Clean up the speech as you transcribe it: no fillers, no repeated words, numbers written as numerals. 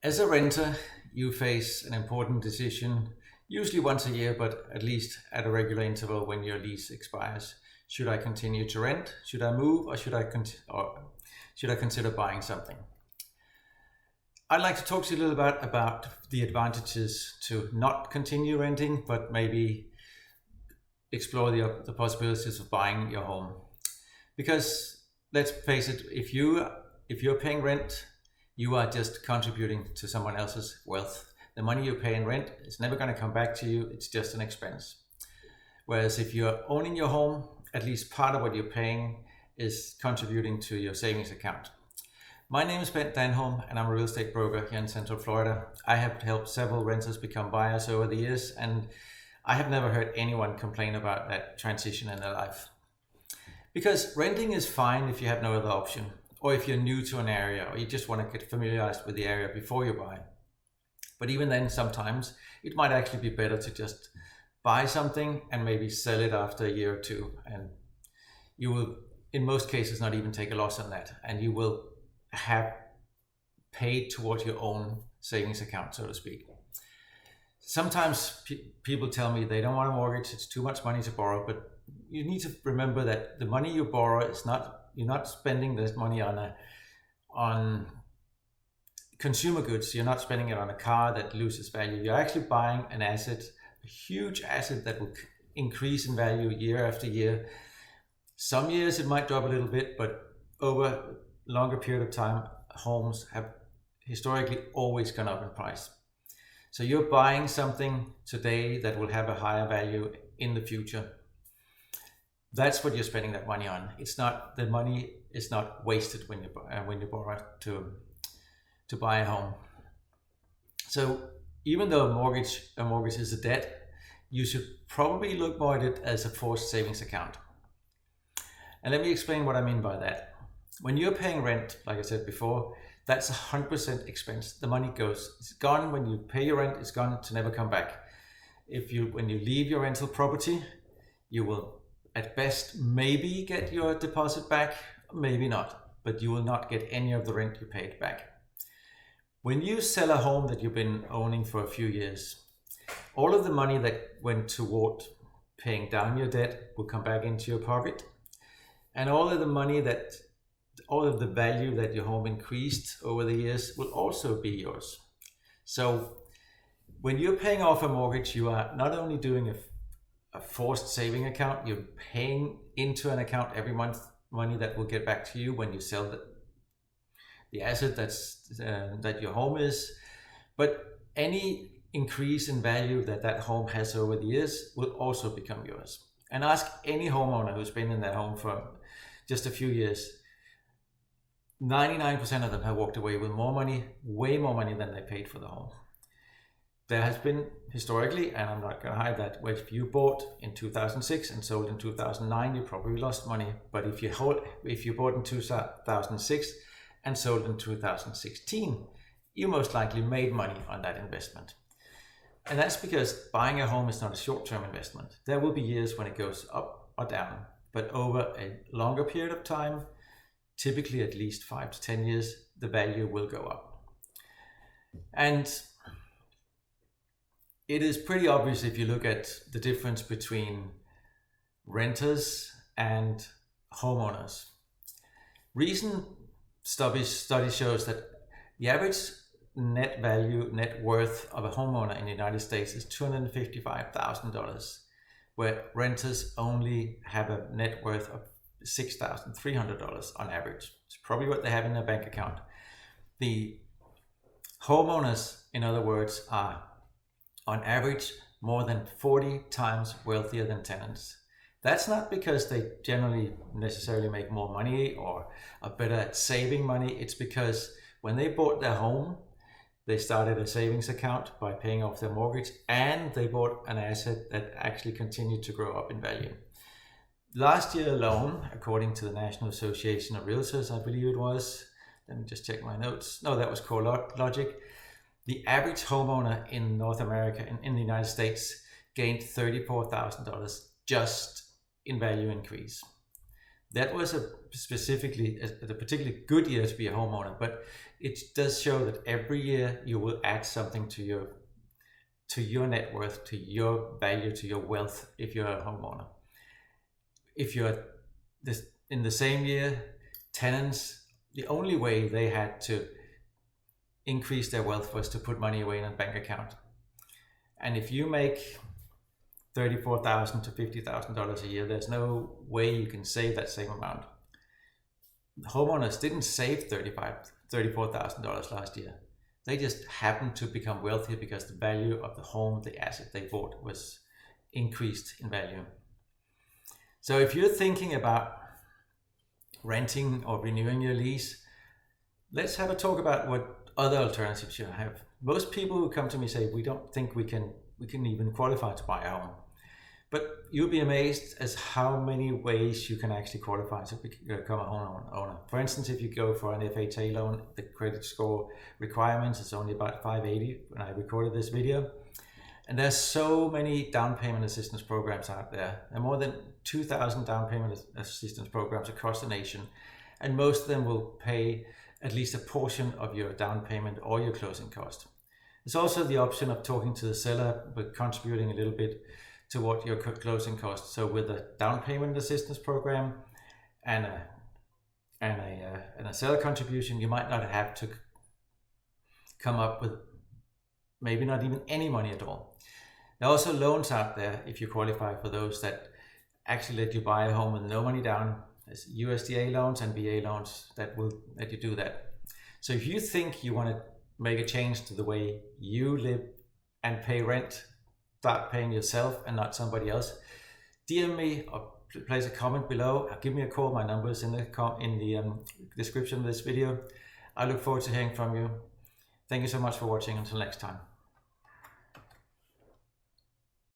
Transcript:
As a renter, you face an important decision, usually once a year, but at least at a regular interval when your lease expires. Should I continue to rent? Should I move? Or should I consider buying something? I'd like to talk to you a little bit about the advantages to not continue renting, but maybe explore the possibilities of buying your home. Because let's face it, if you're paying rent, you are just contributing to someone else's wealth. The money you pay in rent is never going to come back to you. It's just an expense. Whereas if you're owning your home, at least part of what you're paying is contributing to your savings account. My name is Danholm and I'm a real estate broker here in Central Florida. I have helped several renters become buyers over the years, and I have never heard anyone complain about that transition in their life. Because renting is fine if you have no other option, or if you're new to an area, or you just want to get familiarized with the area before you buy. But even then, sometimes it might actually be better to just buy something and maybe sell it after a year or two. And you will, in most cases, not even take a loss on that. And you will have paid towards your own savings account, so to speak. Sometimes people tell me they don't want a mortgage, it's too much money to borrow, but you need to remember that the money you borrow is not, you're not spending this money on consumer goods. You're not spending it on a car that loses value. You're actually buying an asset, a huge asset that will increase in value year after year. Some years it might drop a little bit, but over a longer period of time, homes have historically always gone up in price. So you're buying something today that will have a higher value in the future. That's what you're spending that money on. It's not, the money is not wasted when you borrow to buy a home. So even though a mortgage is a debt, you should probably look more at it as a forced savings account. And let me explain what I mean by that. When you're paying rent, like I said before, that's 100% expense. The money goes, it's gone. When you pay your rent, it's gone to never come back. When you leave your rental property, you will at best maybe get your deposit back, maybe not, but you will not get any of the rent you paid back. When you sell a home that you've been owning for a few years, all of the money that went toward paying down your debt will come back into your pocket, and all of the value that your home increased over the years will also be yours. So when you're paying off a mortgage, you are not only doing a forced saving account, you're paying into an account every month money that will get back to you when you sell the asset that your home is. But any increase in value that home has over the years will also become yours. And ask any homeowner who's been in that home for just a few years, 99% of them have walked away with more money, way more money than they paid for the home. There has been historically, and I'm not going to hide that, where if you bought in 2006 and sold in 2009, you probably lost money. But if you bought in 2006 and sold in 2016, you most likely made money on that investment. And that's because buying a home is not a short-term investment. There will be years when it goes up or down, but over a longer period of time, typically at least 5 to 10 years, the value will go up. And it is pretty obvious if you look at the difference between renters and homeowners. Recent study shows that the average net worth of a homeowner in the United States is $255,000, where renters only have a net worth of $6,300 on average. It's probably what they have in their bank account. The homeowners, in other words, are on average more than 40 times wealthier than tenants. That's not because they generally necessarily make more money or are better at saving money. It's because when they bought their home, they started a savings account by paying off their mortgage, and they bought an asset that actually continued to grow up in value. Last year alone, according to the National Association of Realtors, I believe it was, let me just check my notes. No, that was CoreLogic. The average homeowner in North America, in the United States, gained $34,000 just in value increase. That was a particularly good year to be a homeowner, but it does show that every year you will add something to your net worth, to your value, to your wealth if you're a homeowner. If you're in the same year, tenants, the only way they had to increase their wealth was to put money away in a bank account. And if you make $34,000 to $50,000 a year, there's no way you can save that same amount. Homeowners didn't save $34,000 last year. They just happened to become wealthy because the value of the home, the asset they bought, was increased in value. So if you're thinking about renting or renewing your lease, let's have a talk about what other alternatives you have. Most people who come to me say, we don't think we can even qualify to buy a home. But you'll be amazed as how many ways you can actually qualify to become a homeowner. For instance, if you go for an FHA loan, the credit score requirements is only about 580 when I recorded this video. And there's so many down payment assistance programs out there. There are more than 2,000 down payment assistance programs across the nation. And most of them will pay at least a portion of your down payment or your closing cost. There's also the option of talking to the seller, but contributing a little bit to what your closing costs. So with a down payment assistance program and a seller contribution, you might not have to come up with maybe not even any money at all. There are also loans out there, if you qualify for those, that actually let you buy a home with no money down. There's USDA loans and VA loans that will let you do that. So if you think you want to make a change to the way you live and pay rent, start paying yourself and not somebody else, DM me or place a comment below, or give me a call. My number is in the description of this video. I look forward to hearing from you. Thank you so much for watching. Until next time.